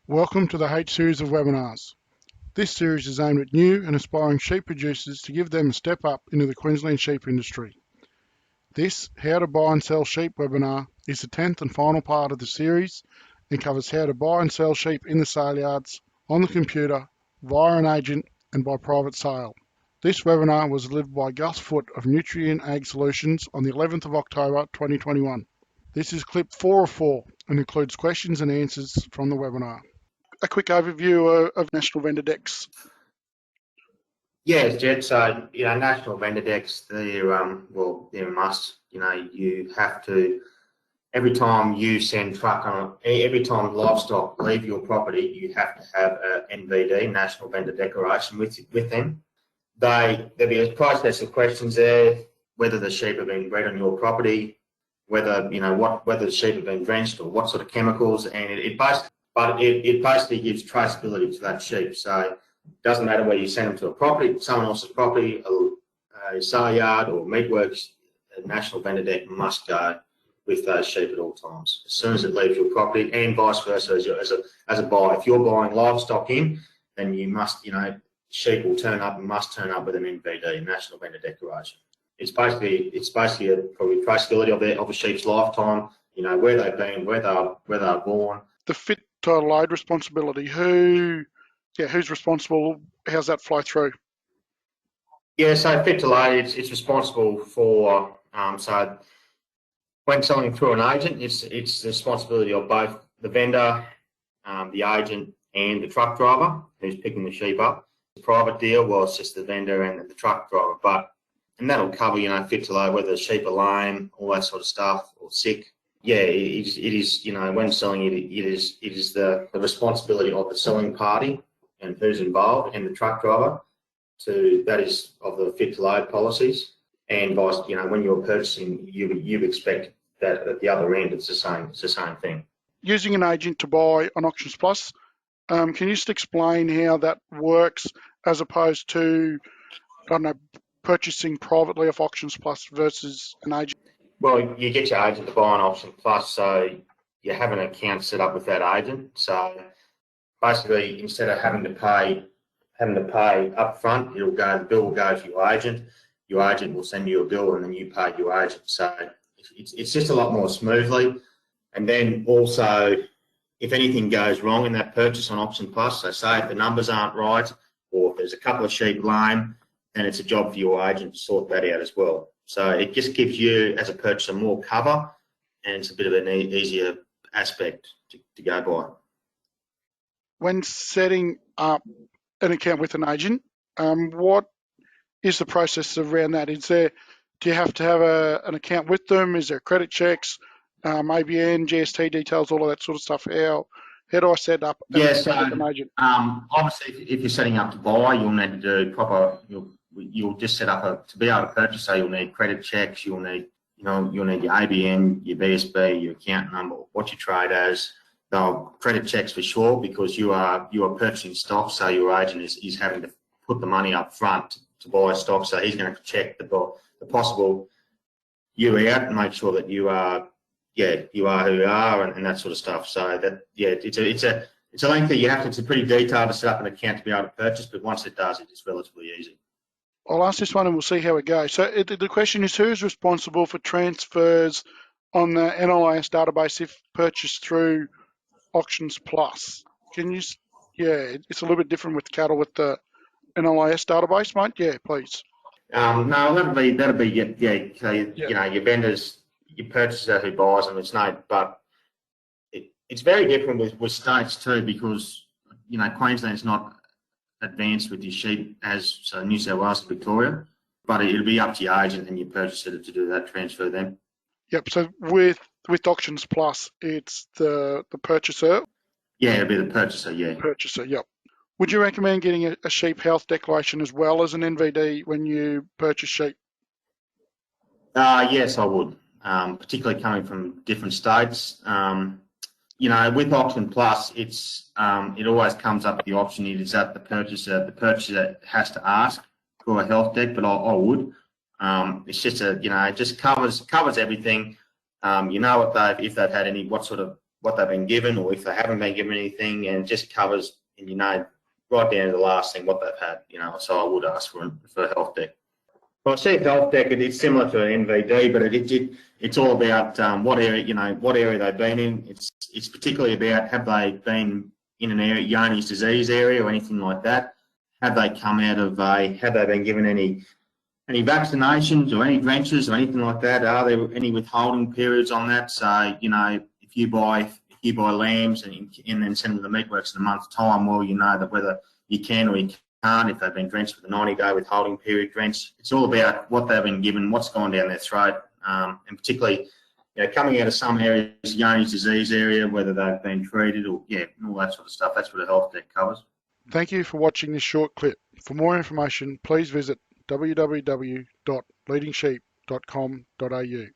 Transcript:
Welcome to the H series of webinars. This series is aimed at new and aspiring sheep producers to give them a step up into the Queensland sheep industry. This How to Buy and Sell Sheep webinar is the 10th and final part of the series and covers how to buy and sell sheep in the sale yards, on the computer, via an agent and by private sale. This webinar was delivered by Gus Foott of Nutrient Ag Solutions on the 11th of October 2021. This is clip 4 of 4 and includes questions and answers from the webinar. A quick overview of National Vendor Decks. Yes, Jed. So, National Vendor Decks, they're a must. You have to, every time you send truck on, every time livestock leave your property, you have to have an NVD, National Vendor Declaration, with them. There'll be a process of questions there, whether the sheep have been bred on your property, whether the sheep have been drenched or what sort of chemicals, and it basically gives traceability to that sheep. So it doesn't matter whether you send them to a property, someone else's property, a sale yard or meatworks, a National Vendor Deck must go with those sheep at all times, as soon as it leaves your property, and vice versa as a buyer. If you're buying livestock in, then you must, sheep will turn up and must turn up with an NVD, National Vendor Declaration. It's basically probably traceability of a sheep's lifetime, where they've been, where they're born. The fit to load responsibility. Who's responsible? How's that flow through? Yeah, so fit to load, it's responsible for, so when selling through an agent, it's the responsibility of both the vendor, the agent, and the truck driver who's picking the sheep up. The private deal, well, it's just the vendor and the truck driver, and that'll cover, fit to load, whether the sheep are lame, all that sort of stuff, or sick. Yeah, it is, when selling it is the responsibility of the selling party and who's involved, and the truck driver, that is of the fit to load policies. And vice, when you're purchasing, you expect that at the other end it's the same thing. Using an agent to buy on Auctions Plus, can you just explain how that works as opposed to, purchasing privately off Auctions Plus versus an agent? Well, you get your agent to buy on Auction Plus, so you have an account set up with that agent. So basically, instead of having to pay up front, the bill will go to your agent. Your agent will send you a bill, and then you pay your agent. So it's just a lot more smoothly. And then also, if anything goes wrong in that purchase on Auction Plus, so say if the numbers aren't right, or if there's a couple of sheep lame, then it's a job for your agent to sort that out as well. So it just gives you, as a purchaser, more cover, and it's a bit of an easier aspect to go by. When setting up an account with an agent, what is the process around that? Do you have to have an account with them? Is there credit checks, ABN, GST details, all of that sort of stuff? How do I set up an account with an agent? Obviously, if you're setting up to buy, you'll need to do proper. You'll just set up to be able to purchase. So you'll need credit checks. You'll need your ABN, your BSB, your account number, what you trade as. Credit checks for sure, because you are purchasing stock. So your agent is having to put the money up front to buy stock. So he's going to check the possible you out and make sure that you are who you are and that sort of stuff. So that it's a lengthy. It's a pretty detailed to set up an account to be able to purchase, but once it does, it's relatively easy. I'll ask this one and we'll see how it goes. So the question is, who's responsible for transfers on the NLIS database if purchased through Auctions Plus? It's a little bit different with cattle with the NLIS database, mate. Yeah, please. No, that'll be your vendors, your purchaser who buys them. But it's very different with states too, because Queensland's not advanced with your sheep as New South Wales and Victoria, but it'll be up to your agent and your purchaser to do that transfer then. Yep. So with Auctions Plus, it's the purchaser. Yeah, it'll be the purchaser. Yeah. Purchaser. Yep. Would you recommend getting a sheep health declaration as well as an NVD when you purchase sheep? Yes, I would. Particularly coming from different states. With Auction Plus, it always comes up the option. It is that the purchaser has to ask for a health deck, but I would. It's just it just covers everything. If they've had what what they've been given, or if they haven't been given anything, and it just covers, and right down to the last thing what they've had. So I would ask for a health deck. Well, I see a health deck. It's similar to an NVD, but it's all about what area they've been in. It's particularly about, have they been in an area, Yanis disease area or anything like that? Have they come out of have they been given any vaccinations or any drenches or anything like that? Are there any withholding periods on that? So, if you buy lambs and then send them to the meatworks in a month's time, well, you know that whether you can or you can't, if they've been drenched with a 90-day withholding period drench. It's all about what they've been given, what's gone down their throat, and particularly, coming out of some areas, Yanis disease area, whether they've been treated or, and all that sort of stuff. That's what a health deck covers. Thank you for watching this short clip. For more information, please visit www.bleedingsheep.com.au.